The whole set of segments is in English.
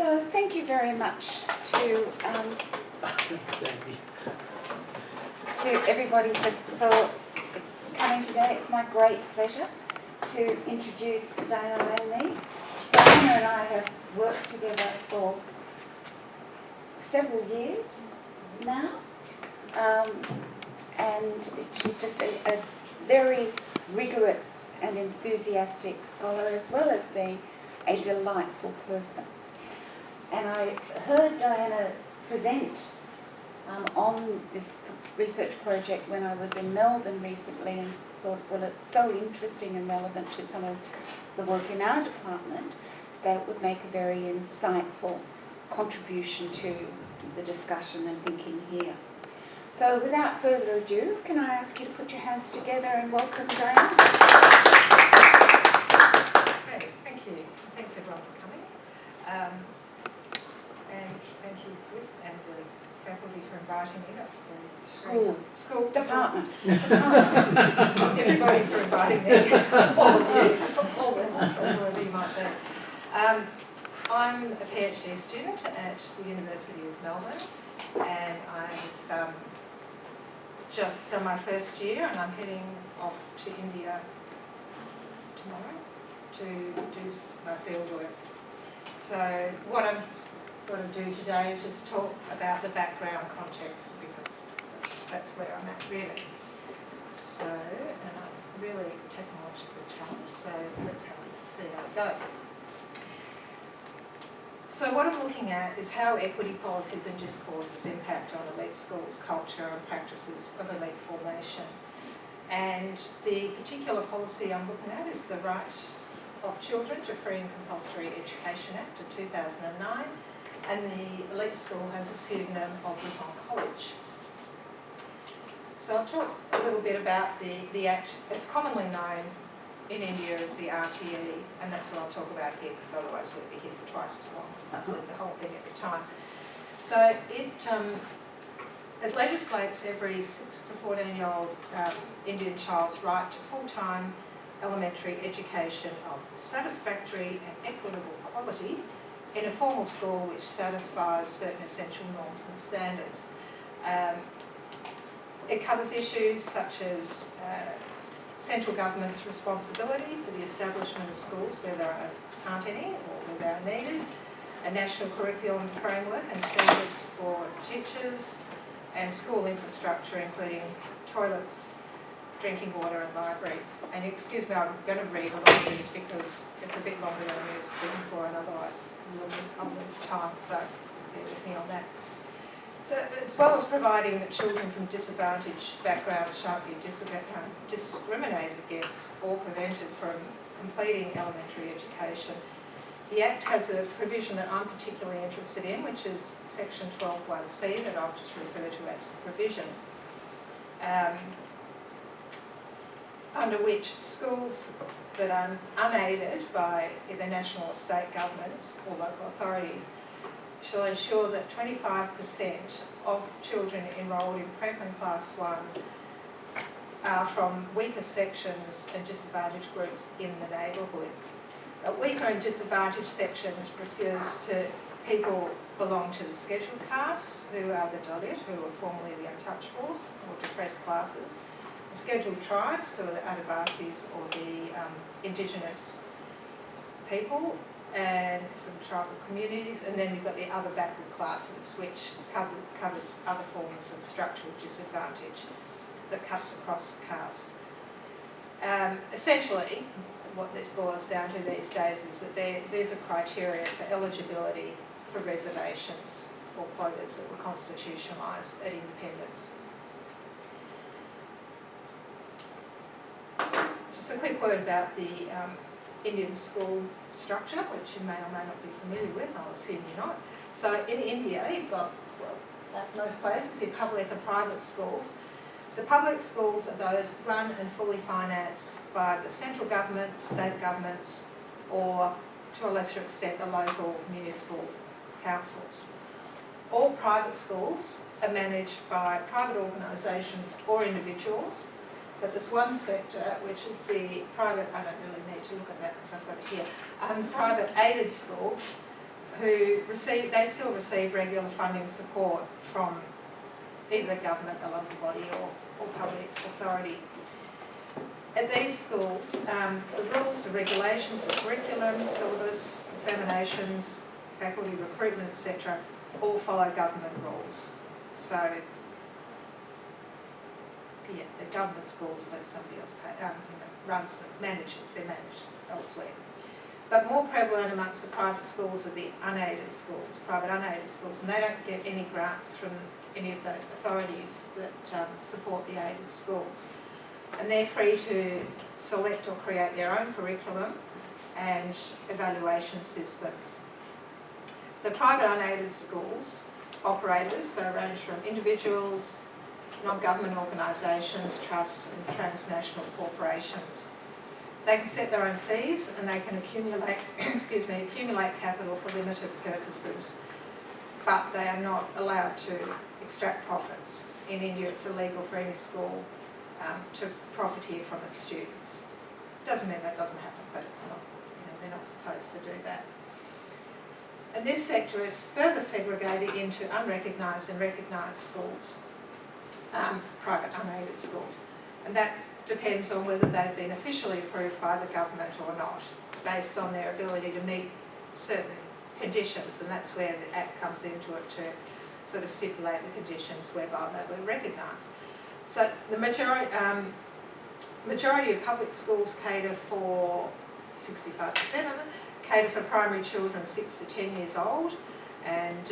So thank you very much to everybody for coming today. It's my great pleasure to introduce Diana Langmead. Diana and I have worked together for several years now, and she's just a very rigorous and enthusiastic scholar, as well as being a delightful person. And I heard Diana present on this research project when I was in Melbourne recently, and thought, well, it's so interesting and relevant to some of the work in our department that it would make a very insightful contribution to the discussion and thinking here. So without further ado, can I ask you to put your hands together and welcome Diana? Great, thank you. Thanks everyone for coming. And thank you, Chris, and the faculty for inviting me. That's school Department. Everybody for inviting me. All of you, all levels, whatever you might be. I'm a PhD student at the University of Melbourne, and I've just done my first year, and I'm heading off to India tomorrow to do my field work. So what I'm going to do today is just talk about the background context, because that's where I'm at really. So, and I'm really technologically challenged, so let's see how it goes. So what I'm looking at is how equity policies and discourses impact on elite schools' culture and practices of elite formation. And the particular policy I'm looking at is the Right of Children to Free and Compulsory Education Act of 2009, and the elite school has a pseudonym of Ripon College. So I'll talk a little bit about the Act. It's commonly known in India as the RTE, and that's what I'll talk about here, because otherwise we'll be here for twice as long if I said the whole thing every time. So it legislates every 6 to 14-year-old Indian child's right to full-time elementary education of satisfactory and equitable quality in a formal school which satisfies certain essential norms and standards. It covers issues such as central government's responsibility for the establishment of schools where there aren't any or where they are needed, a national curriculum framework and standards for teachers, and school infrastructure including toilets, drinking water and libraries. And excuse me, I'm going to read a lot of this because it's a bit longer than I'm used to speaking for, and otherwise we'll lose time, so bear with me on that. So, as well as providing that children from disadvantaged backgrounds shan't be discriminated against or prevented from completing elementary education, the Act has a provision that I'm particularly interested in, which is section 12(1)(c) that I'll just refer to as provision, under which schools that are unaided by either national or state governments or local authorities shall ensure that 25% of children enrolled in prep and class 1 are from weaker sections and disadvantaged groups in the neighbourhood. Weaker and disadvantaged sections refers to people belong to the scheduled castes, who are the Dalit, who were formerly the untouchables or depressed classes, the scheduled tribes, who are the Adivasis or the indigenous people, and from tribal communities, and then you've got the other backward classes, which covers other forms of structural disadvantage that cuts across caste. Essentially, what this boils down to these days is that there's a criteria for eligibility for reservations or quotas that were constitutionalised at independence. Just a quick word about the Indian school structure, which you may or may not be familiar with. I'll assume you're not. So in India, you've got, well, at most places, your public and private schools. The public schools are those run and fully financed by the central government, state governments, or to a lesser extent the local municipal councils. All private schools are managed by private organisations or individuals, but there's one sector which is the private, I don't really need to look at that because I've got it here, private aided schools, they still receive regular funding support from either government, a local body or public authority. At these schools, the rules, the regulations, the curriculum, syllabus, examinations, faculty recruitment, etc., all follow government rules. So, yeah, they're government schools, but somebody else runs them, they're managed elsewhere. But more prevalent amongst the private schools are the unaided schools, private unaided schools, and they don't get any grants from any of the authorities that support the aided schools. And they're free to select or create their own curriculum and evaluation systems. So private unaided schools, operators, so range from individuals, non-government organisations, trusts and transnational corporations. They can set their own fees and they can accumulate, accumulate capital for limited purposes, but they are not allowed to extract profits. In India, it's illegal for any school to profiteer from its students. Doesn't mean that doesn't happen, but it's not, they're not supposed to do that. And this sector is further segregated into unrecognised and recognised schools, private unaided schools. And that depends on whether they've been officially approved by the government or not, based on their ability to meet certain conditions, and that's where the Act comes into it to sort of stipulate the conditions whereby they were recognised. So the majority of public schools cater for, 65% of them, cater for primary children 6 to 10 years old, and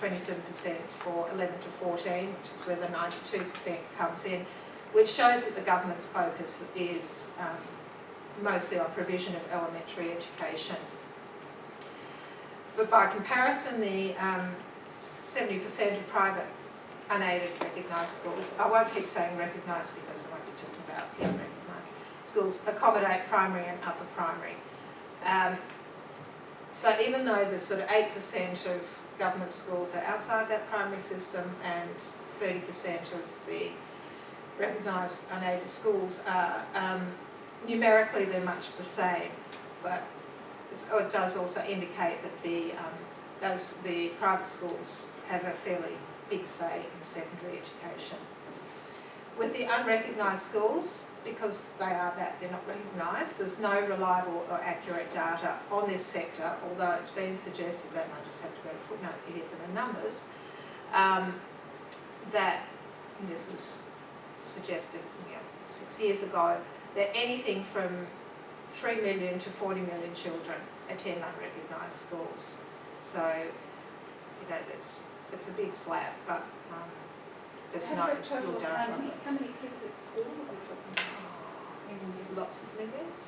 27% for 11 to 14, which is where the 92% comes in, which shows that the government's focus is mostly on provision of elementary education. But by comparison, the 70% of private unaided recognised schools, I won't keep saying recognised because I won't be talking about being recognised, schools accommodate primary and upper primary. So even though the sort of 8% of government schools are outside that primary system and 30% of the recognised unaided schools are, numerically they're much the same, but it does also indicate that the private schools have a fairly big say in secondary education. With the unrecognised schools, because they are that, they're not recognised, there's no reliable or accurate data on this sector, although it's been suggested, and I just have to go to footnote for here for the numbers, that, and this was suggested 6 years ago, that anything from 3 million to 40 million children attend unrecognised schools. So, it's a big slab, but there's no real data. How many kids at school are we talking about? Lots of millions.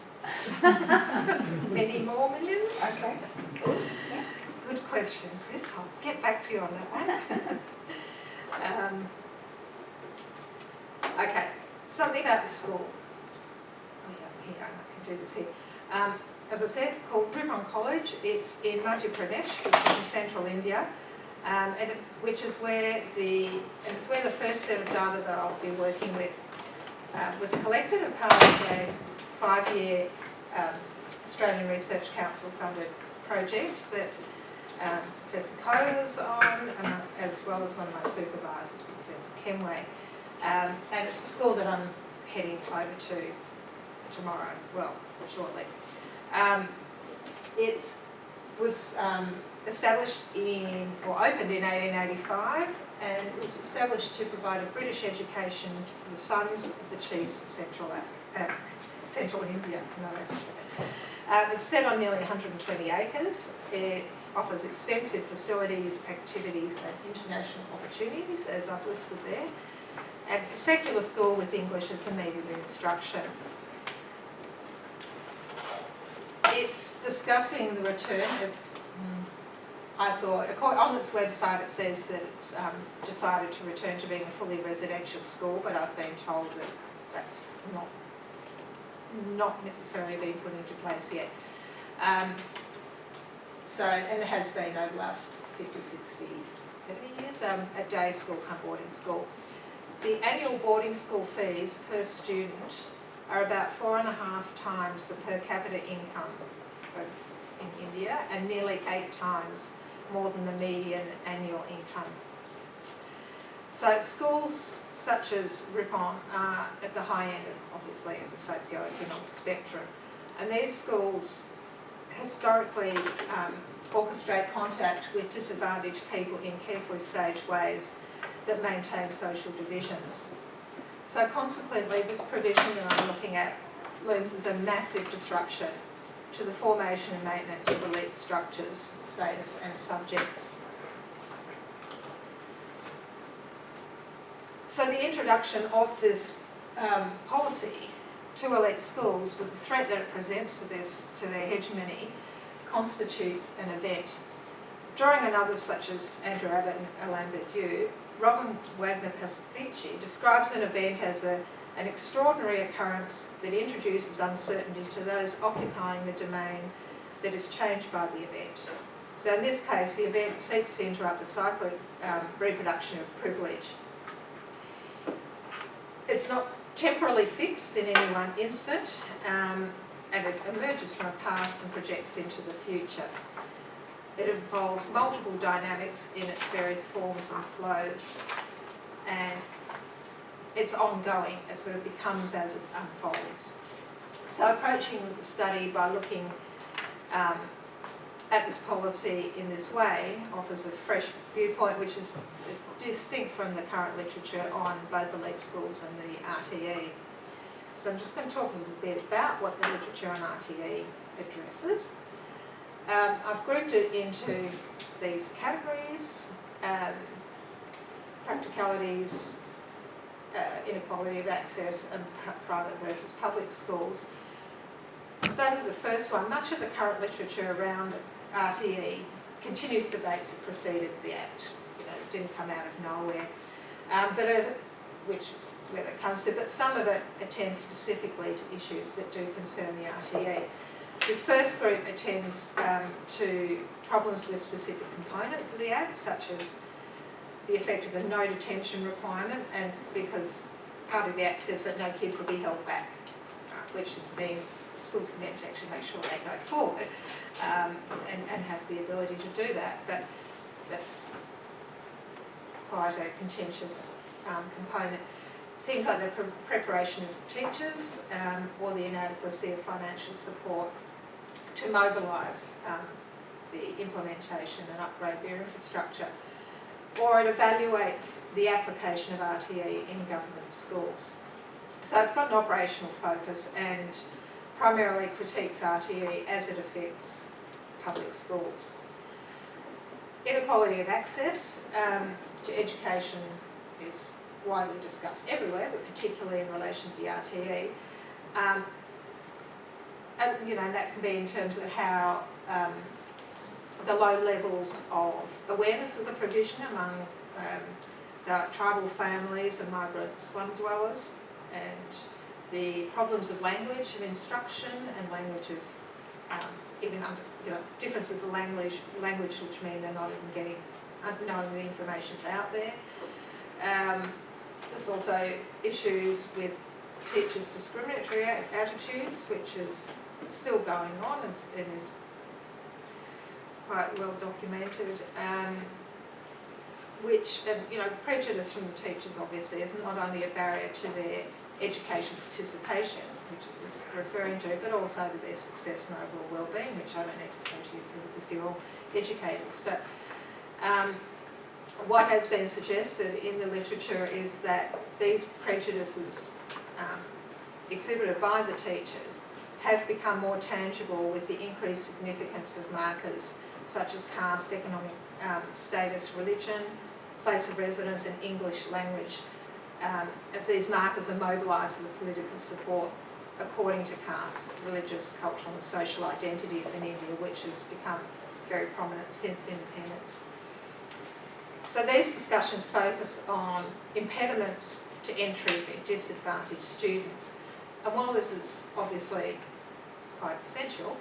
Many more millions. Okay. Yeah. Good question, Chris. I'll get back to you on that one. Okay, something about the school. Oh yeah, here, I can do this here. As I said, called Ripon College. It's in Madhya Pradesh, which is in central India, which is where it's where the first set of data that I'll be working with was collected as part of a 5-year Australian Research Council funded project that Professor Coe was on, as well as one of my supervisors, Professor Kenway. And it's a school that I'm heading over to tomorrow, well, shortly. It was established opened in 1885, and it was established to provide a British education for the sons of the chiefs of Central India. It's set on nearly 120 acres. It offers extensive facilities, activities and international opportunities, as I've listed there. And it's a secular school with English as a medium of instruction. It's discussing the return of, I thought, on its website it says that it's decided to return to being a fully residential school, but I've been told that that's not necessarily been put into place yet. And it has been over the last 50, 60, 70 years, a day school come boarding school. The annual boarding school fees per student are about 4.5 times the per capita income in India and nearly 8 times more than the median annual income. So schools such as Ripon are at the high end, obviously, of the socio-economic spectrum. And these schools historically orchestrate contact with disadvantaged people in carefully staged ways that maintain social divisions. So consequently, this provision that I'm looking at looms as a massive disruption to the formation and maintenance of elite structures, status and subjects. So the introduction of this policy to elite schools, with the threat that it presents to their hegemony, constitutes an event. Drawing on others such as Andrew Abbott and Langmead, Robin Wagner-Pacifici describes an event as an extraordinary occurrence that introduces uncertainty to those occupying the domain that is changed by the event. So in this case, the event seeks to interrupt the cyclic reproduction of privilege. It's not temporally fixed in any one instant, and it emerges from a past and projects into the future. It involves multiple dynamics in its various forms and flows, and it's ongoing. It sort of becomes as it unfolds. So approaching the study by looking at this policy in this way offers a fresh viewpoint which is distinct from the current literature on both elite schools and the RTE. So I'm just going to talk a little bit about what the literature on RTE addresses. I've grouped it into these categories: practicalities, inequality of access, and private versus public schools. Starting with the first one, much of the current literature around RTE continues debates that preceded the Act. You know, it didn't come out of nowhere, which is where that comes to, but some of it attends specifically to issues that do concern the RTE. This first group attends to problems with specific components of the Act, such as the effect of the no detention requirement, and because part of the Act says that no kids will be held back, which means the schools are meant to actually make sure they go forward and have the ability to do that. But that's quite a contentious component. Things like the preparation of teachers or the inadequacy of financial support to mobilise the implementation and upgrade their infrastructure. Or it evaluates the application of RTE in government schools. So it's got an operational focus and primarily critiques RTE as it affects public schools. Inequality of access to education is widely discussed everywhere, but particularly in relation to the RTE. And you know, that can be in terms of how the low levels of awareness of the provision among tribal families and migrant slum dwellers, and the problems of language of instruction and language of differences of language which mean they're not even knowing the information's out there. There's also issues with teachers' discriminatory attitudes, which is still going on, and is quite well documented. The prejudice from the teachers obviously is not only a barrier to their education participation, which is this referring to, but also to their success and overall well-being, which I don't need to say to you because you're all educators. But what has been suggested in the literature is that these prejudices exhibited by the teachers have become more tangible with the increased significance of markers such as caste, economic status, religion, place of residence and English language, as these markers are mobilised for the political support according to caste, religious, cultural and social identities in India, which has become very prominent since independence. So these discussions focus on impediments to entry for disadvantaged students. And while this is obviously quite essential,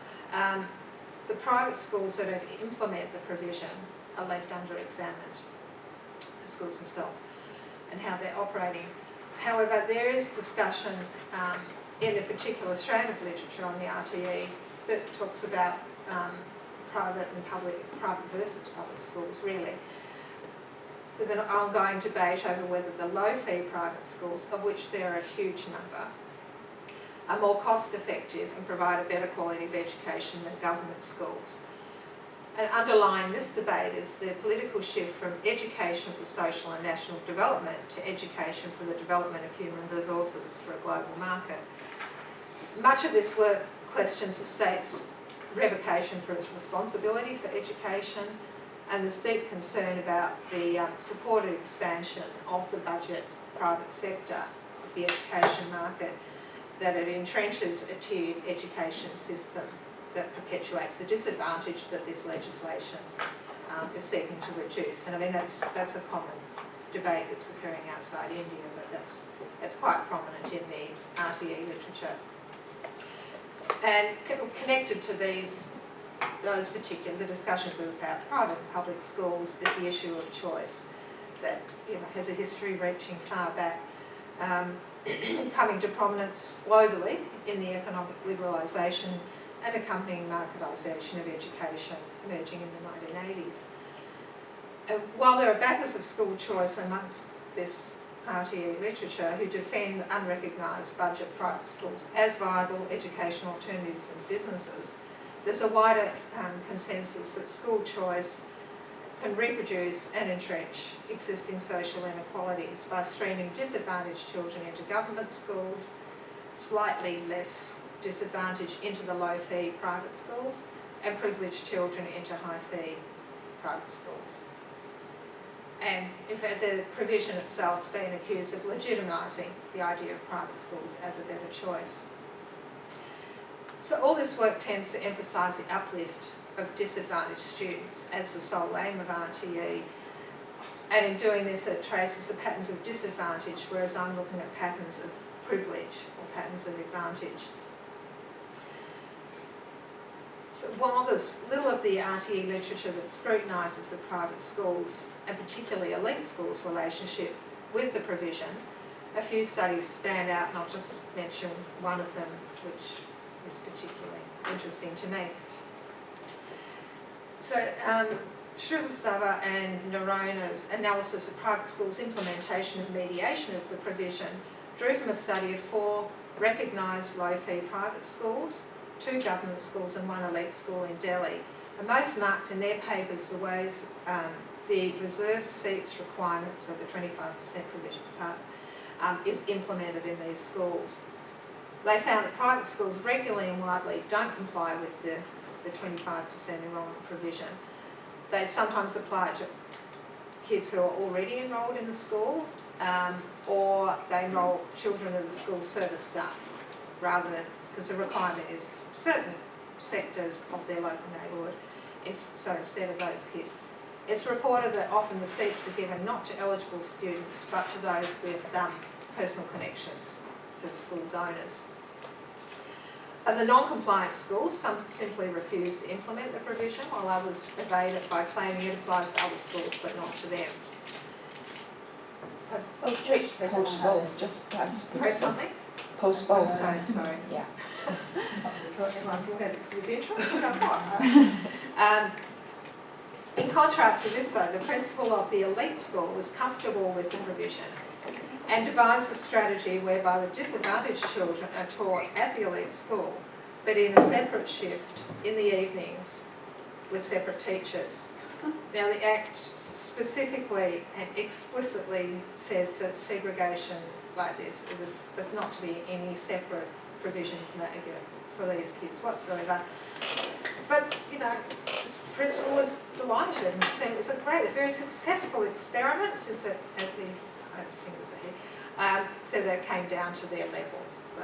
the private schools that implement the provision are left under-examined, the schools themselves, and how they're operating. However, there is discussion in a particular strand of literature on the RTE that talks about private versus public schools really, with an ongoing debate over whether the low-fee private schools, of which there are a huge number, are more cost-effective and provide a better quality of education than government schools. And underlying this debate is the political shift from education for social and national development to education for the development of human resources for a global market. Much of this work questions the state's revocation for its responsibility for education, and there's deep concern about the supported expansion of the budget private sector of the education market, that it entrenches a tiered education system that perpetuates the disadvantage that this legislation is seeking to reduce. And I mean, that's a common debate that's occurring outside India, but that's quite prominent in the RTE literature. And connected to those particular, the discussions about private and public schools is the issue of choice that has a history reaching far back, coming to prominence globally in the economic liberalisation and accompanying marketisation of education emerging in the 1980s. While there are backers of school choice amongst this RTE literature who defend unrecognised budget private schools as viable educational alternatives and businesses, there's a wider consensus that school choice can reproduce and entrench existing social inequalities by streaming disadvantaged children into government schools, slightly less disadvantaged into the low-fee private schools, and privileged children into high-fee private schools. And in fact, the provision itself has been accused of legitimising the idea of private schools as a better choice. So all this work tends to emphasise the uplift of disadvantaged students as the sole aim of RTE, and in doing this it traces the patterns of disadvantage, whereas I'm looking at patterns of privilege or patterns of advantage. So while there's little of the RTE literature that scrutinises the private schools, and particularly elite schools' relationship with the provision, a few studies stand out, and I'll just mention one of them, which is particularly interesting to me. So Shrivastava and Narona's analysis of private schools' implementation and mediation of the provision drew from a study of 4 recognised low-fee private schools, 2 government schools and 1 elite school in Delhi. And most marked in their papers the ways the reserved seats requirements of the 25% provision part is implemented in these schools. They found that private schools regularly and widely don't comply with the 25% enrolment provision. They sometimes apply it to kids who are already enrolled in the school, or they enrol children of the school service staff, rather than, because the requirement is certain sectors of their local neighbourhood, so instead of those kids. It's reported that often the seats are given not to eligible students, but to those with personal connections to the school's owners. Of the non-compliant schools, some simply refuse to implement the provision, while others evade it by claiming it applies to other schools but not to them. Just postpone, just perhaps Press something? postpone. Postpone, sorry. Yeah. With interest? In contrast to this though, the principal of the elite school was comfortable with the provision and devised a strategy whereby the disadvantaged children are taught at the elite school, but in a separate shift in the evenings with separate teachers. Now the Act specifically and explicitly says that segregation like this, there's not to be any separate provisions for these kids whatsoever. But, this principal was delighted and said it was a very successful experiment, since it, as the, I think it was ahead, said that it came down to their level. So,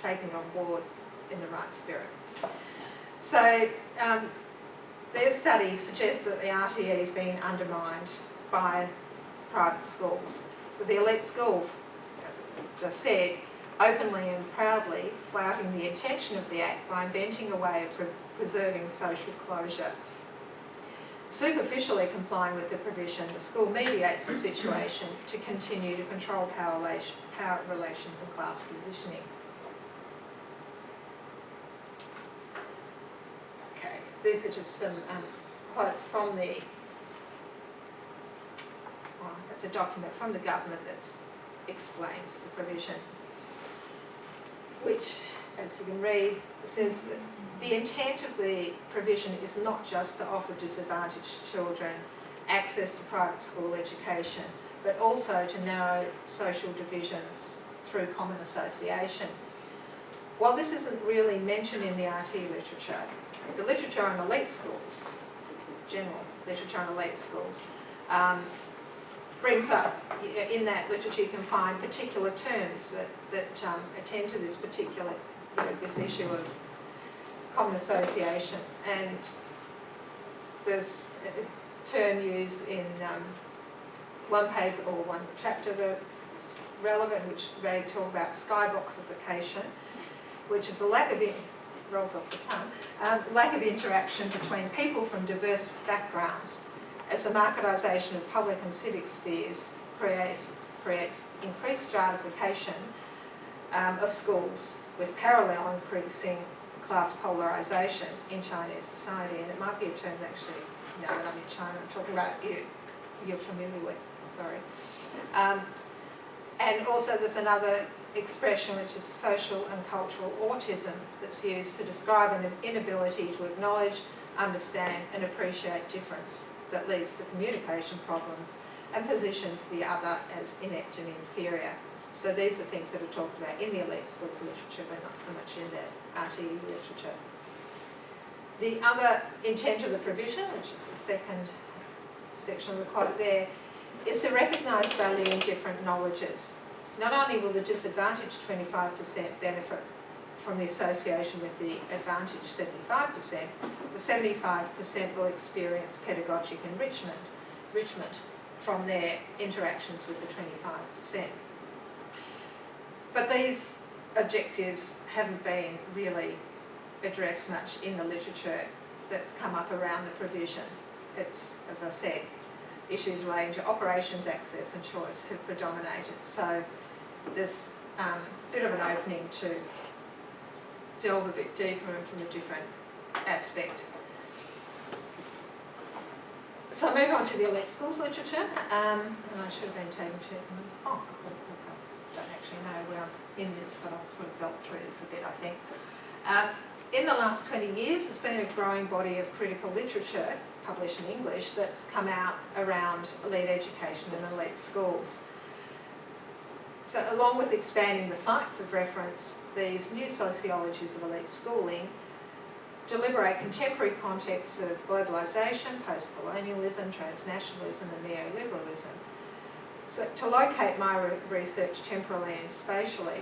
taking on board in the right spirit. So, their studies suggest that the RTE is being undermined by private schools, with the elite school, as I just said, openly and proudly flouting the intention of the Act by inventing a way of preserving social closure. Superficially complying with the provision, the school mediates the situation to continue to control power relations and class positioning. Okay. these are just some quotes from it's a document from the government that explains the provision, which, as you can read, says that the intent of the provision is not just to offer disadvantaged children access to private school education, but also to narrow social divisions through common association. While this isn't really mentioned in the RT literature, the literature on elite schools, general literature on elite schools, brings up, in that literature you can find particular terms that attend to this particular, this issue of common association. And there's a term used in one paper or one chapter that's relevant, which they talk about skyboxification, which is a lack of, rolls off the tongue, lack of interaction between people from diverse backgrounds, as the marketisation of public and civic spheres creates increased stratification of schools, with parallel increasing class polarisation in Chinese society. And it might be a term actually, now that I'm in China, I'm talking about you're familiar with, sorry. And also there's another expression which is social and cultural autism that's used to describe an inability to acknowledge, understand and appreciate difference that leads to communication problems and positions the other as inept and inferior. So these are things that are talked about in the elite schools literature, but not so much in the RTE literature. The other intent of the provision, which is the second section of the quote there, is to recognise value in different knowledges. Not only will the disadvantaged 25% benefit from the association with the advantaged 75%, the 75% will experience pedagogic enrichment from their interactions with the 25%. But these objectives haven't been really addressed much in the literature that's come up around the provision. It's, as I said, issues relating to operations, access and choice have predominated. So there's a bit of an opening to delve a bit deeper and from a different aspect. So I move on to the elite schools literature, and I should have been taking I don't actually know where I'm in this, but I'll sort of belt through this a bit, I think. In the last 20 years, there's been a growing body of critical literature published in English that's come out around elite education and elite schools. So along with expanding the sites of reference, these new sociologies of elite schooling deliberate contemporary contexts of globalisation, post-colonialism, transnationalism and neoliberalism. So to locate my research temporally and spatially,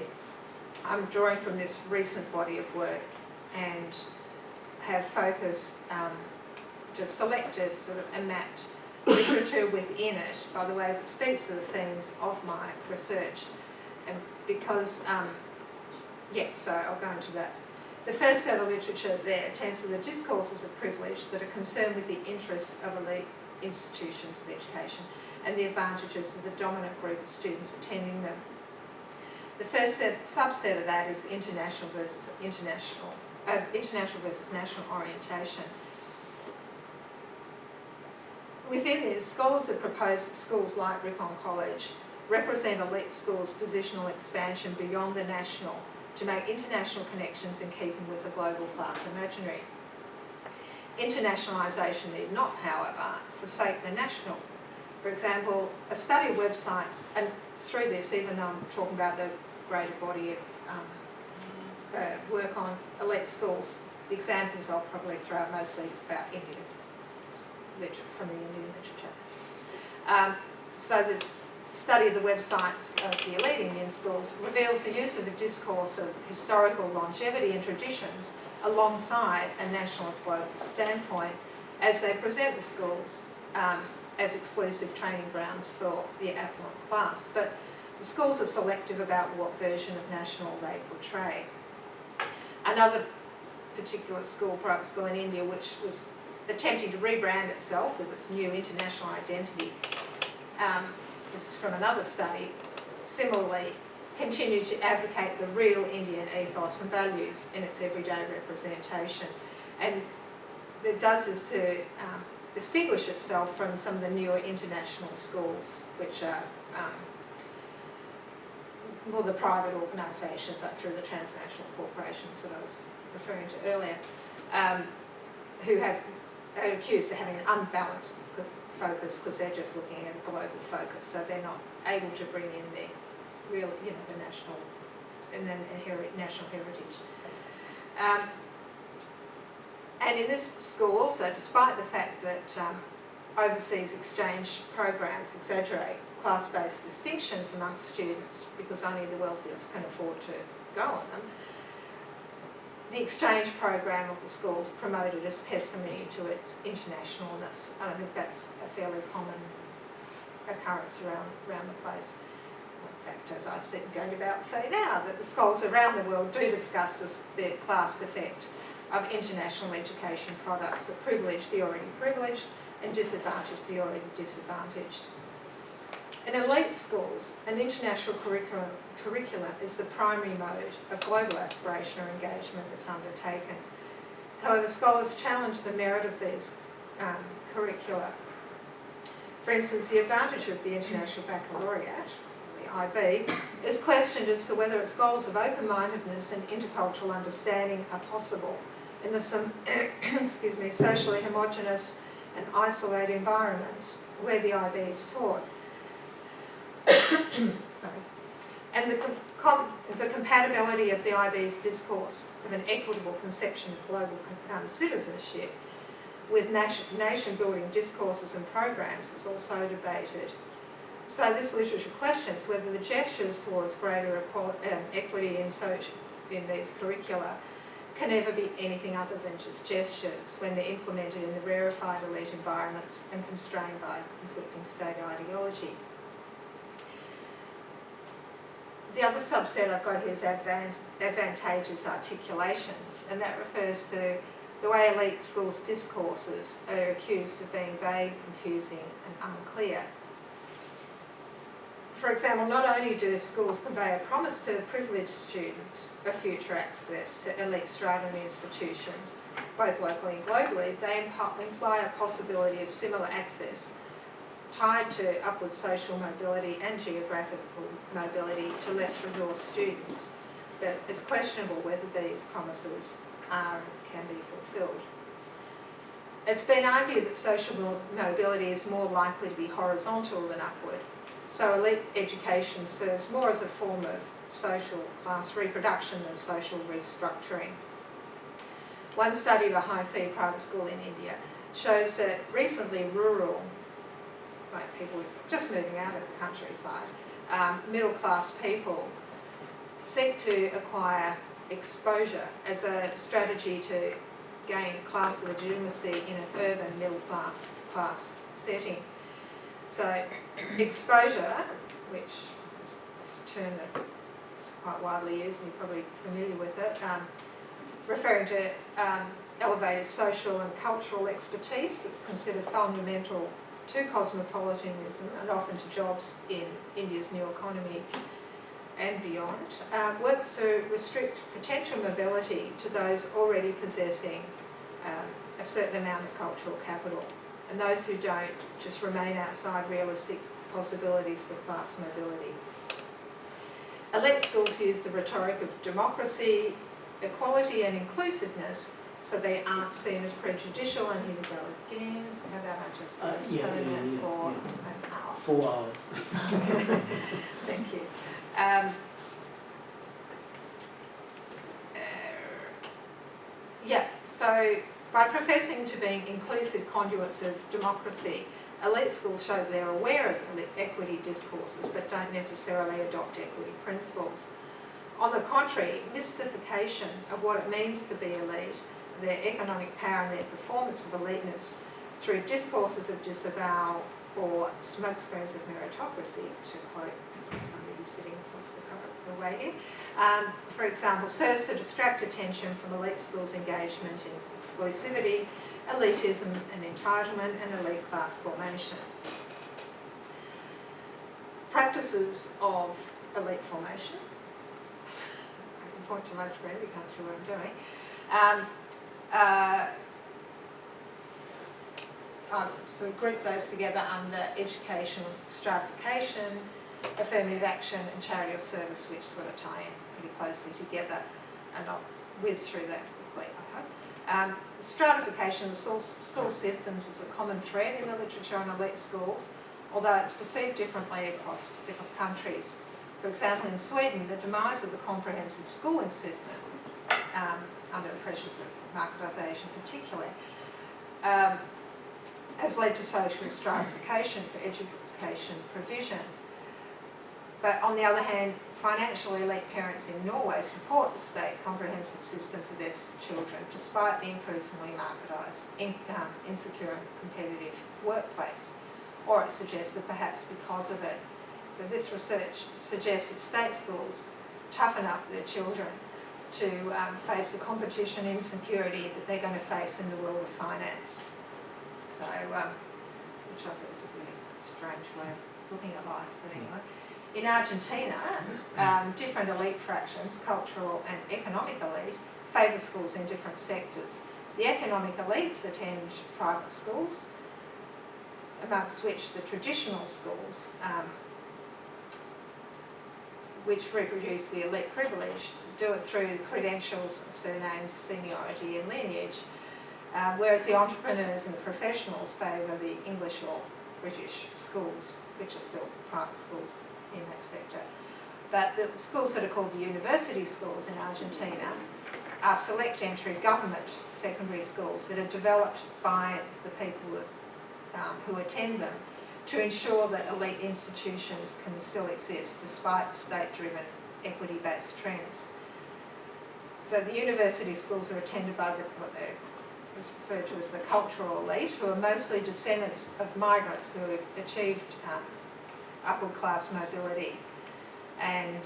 I'm drawing from this recent body of work and have focused, just selected sort of and mapped literature within it by the ways it speaks to the themes of my research. And because, so I'll go into that. The first set of literature there attends to the discourses of privilege that are concerned with the interests of elite institutions of education and the advantages of the dominant group of students attending them. The first subset of that is international versus national orientation. Within this, scholars have proposed that schools like Ripon College represent elite schools' positional expansion beyond the national to make international connections in keeping with the global class imaginary. Internationalisation need not, however, forsake the national. For example, a study of websites, and through this, even though I'm talking about the greater body of work on elite schools, the examples I'll probably throw out mostly about Indian literature, from the Indian literature. So this study of the websites of the elite Indian schools reveals the use of a discourse of historical longevity and traditions alongside a nationalist global standpoint as they present the schools as exclusive training grounds for the affluent class. But the schools are selective about what version of national they portray. Another particular school, private school in India, which was attempting to rebrand itself with its new international identity, this is from another study, similarly continued to advocate the real Indian ethos and values in its everyday representation. And it does is to distinguish itself from some of the newer international schools, which are more the private organisations, like through the transnational corporations that I was referring to earlier, who are accused of having an unbalanced focus because they're just looking at a global focus, so they're not able to bring in their real, the national and then national heritage. And in this school also, despite the fact that overseas exchange programs exaggerate class-based distinctions amongst students because only the wealthiest can afford to go on them, the exchange program of the school is promoted as testimony to its internationalness. And I think that's a fairly common occurrence around the place. In fact, as I've said, going about say now, that the scholars around the world do discuss the class effect of international education products that privilege the already privileged and disadvantage the already disadvantaged. In elite schools, an international curriculum is the primary mode of global aspiration or engagement that's undertaken. However, scholars challenge the merit of these curricula. For instance, the advantage of the International Baccalaureate, the IB, is questioned as to whether its goals of open-mindedness and intercultural understanding are possible in the socially homogenous and isolated environments where the IB is taught. Sorry. And the compatibility of the IB's discourse of an equitable conception of global citizenship with nation-building discourses and programs is also debated. So this literature questions whether the gestures towards greater equity in these curricula can ever be anything other than just gestures when they're implemented in the rarefied elite environments and constrained by conflicting state ideology. The other subset I've got here is advantageous articulations, and that refers to the way elite schools' discourses are accused of being vague, confusing and unclear. For example, not only do schools convey a promise to privileged students of future access to elite strata institutions, both locally and globally, they imply a possibility of similar access tied to upward social mobility and geographical mobility to less resourced students. But it's questionable whether these promises are and can be fulfilled. It's been argued that social mobility is more likely to be horizontal than upward. So elite education serves more as a form of social class reproduction than social restructuring. One study of a high-fee private school in India shows that recently rural, like people just moving out of the countryside, middle-class people seek to acquire exposure as a strategy to gain class legitimacy in an urban middle-class setting. So exposure, which is a term that's quite widely used and you're probably familiar with it, referring to elevated social and cultural expertise that's considered fundamental to cosmopolitanism and often to jobs in India's new economy and beyond, works to restrict potential mobility to those already possessing a certain amount of cultural capital, and those who don't just remain outside realistic possibilities for class mobility. Elite schools use the rhetoric of democracy, equality and inclusiveness, so they aren't seen as prejudicial. And here we go again. How about I just postpone it for an hour? 4 hours. Thank you. So by professing to being inclusive conduits of democracy, elite schools show that they're aware of equity discourses but don't necessarily adopt equity principles. On the contrary, mystification of what it means to be elite, their economic power and their performance of eliteness through discourses of disavowal or smokescreens of meritocracy, to quote somebody who's sitting across the way here, for example, serves to distract attention from elite schools' engagement in exclusivity, elitism and entitlement, and elite class formation. Practices of elite formation. I can point to my screen, you can't see what I'm doing. I've sort of grouped those together under education stratification, affirmative action and charity or service, which sort of tie in pretty closely together, and I'll whiz through that quickly, I hope. Stratification of school systems is a common thread in the literature on elite schools, although it's perceived differently across different countries. For example, in Sweden, the demise of the comprehensive schooling system, under the pressures of marketisation particularly, has led to social stratification for education provision. But on the other hand, financially elite parents in Norway support the state comprehensive system for their children, despite the increasingly marketised, insecure and competitive workplace. Or it's suggested perhaps because of it. So this research suggests that state schools toughen up their children to face the competition and insecurity that they're going to face in the world of finance. So, which I think is a really strange way of looking at life, but anyway. In Argentina, different elite fractions, cultural and economic elite, favour schools in different sectors. The economic elites attend private schools, amongst which the traditional schools, which reproduce the elite privilege, do it through credentials, surnames, seniority and lineage, whereas the entrepreneurs and the professionals favour the English or British schools, which are still private schools in that sector. But the schools that are called the university schools in Argentina are select entry government secondary schools that are developed by the people that, who attend them to ensure that elite institutions can still exist despite state-driven equity-based trends. So the university schools are attended by what they referred to as the cultural elite, who are mostly descendants of migrants who have achieved upward class mobility. And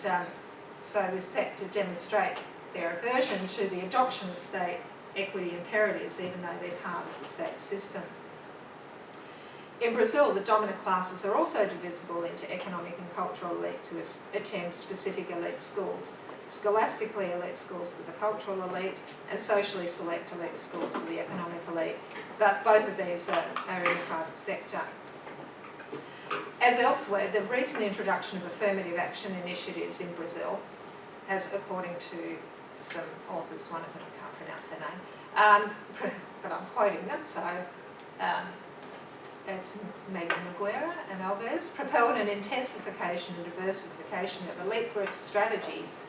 so this sector demonstrate their aversion to the adoption of state equity imperatives, even though they've harbored the state system. In Brazil, the dominant classes are also divisible into economic and cultural elites who attend specific elite schools. Scholastically elite schools for the cultural elite and socially select elite schools for the economic elite. But both of these are in the private sector. As elsewhere, the recent introduction of affirmative action initiatives in Brazil has, according to some authors, one of them I can't pronounce their name, but I'm quoting them, so it's Megan Maguera and Alves, propelled an intensification and diversification of elite group strategies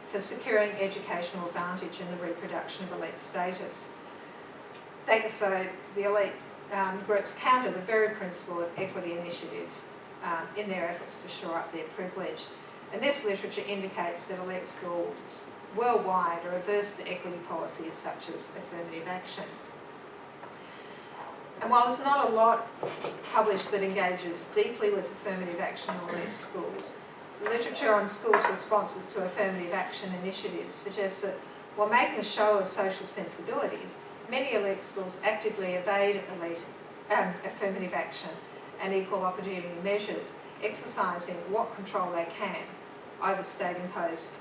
for securing educational advantage and the reproduction of elite status. So the elite groups counter the very principle of equity initiatives in their efforts to shore up their privilege. And this literature indicates that elite schools worldwide are averse to equity policies such as affirmative action. And while there's not a lot published that engages deeply with affirmative action in elite schools, the literature on schools' responses to affirmative action initiatives suggests that while making a show of social sensibilities, many elite schools actively evade affirmative action and equal opportunity measures, exercising what control they can over state-imposed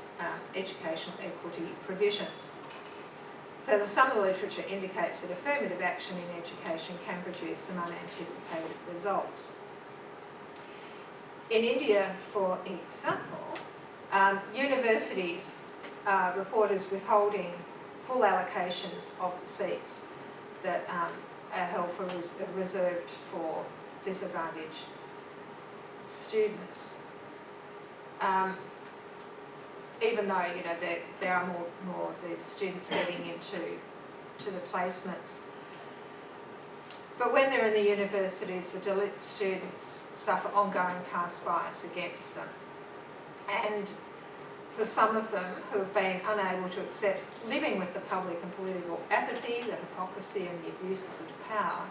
educational equity provisions. Further, some of the literature indicates that affirmative action in education can produce some unanticipated results. In India, for example, universities report as withholding full allocations of the seats that are held for reserved for disadvantaged students. Even though there are more of these students getting into the placements. But when they're in the universities, the elite students suffer ongoing caste bias against them. And for some of them who have been unable to accept living with the public and political apathy, the hypocrisy and the abuses of power,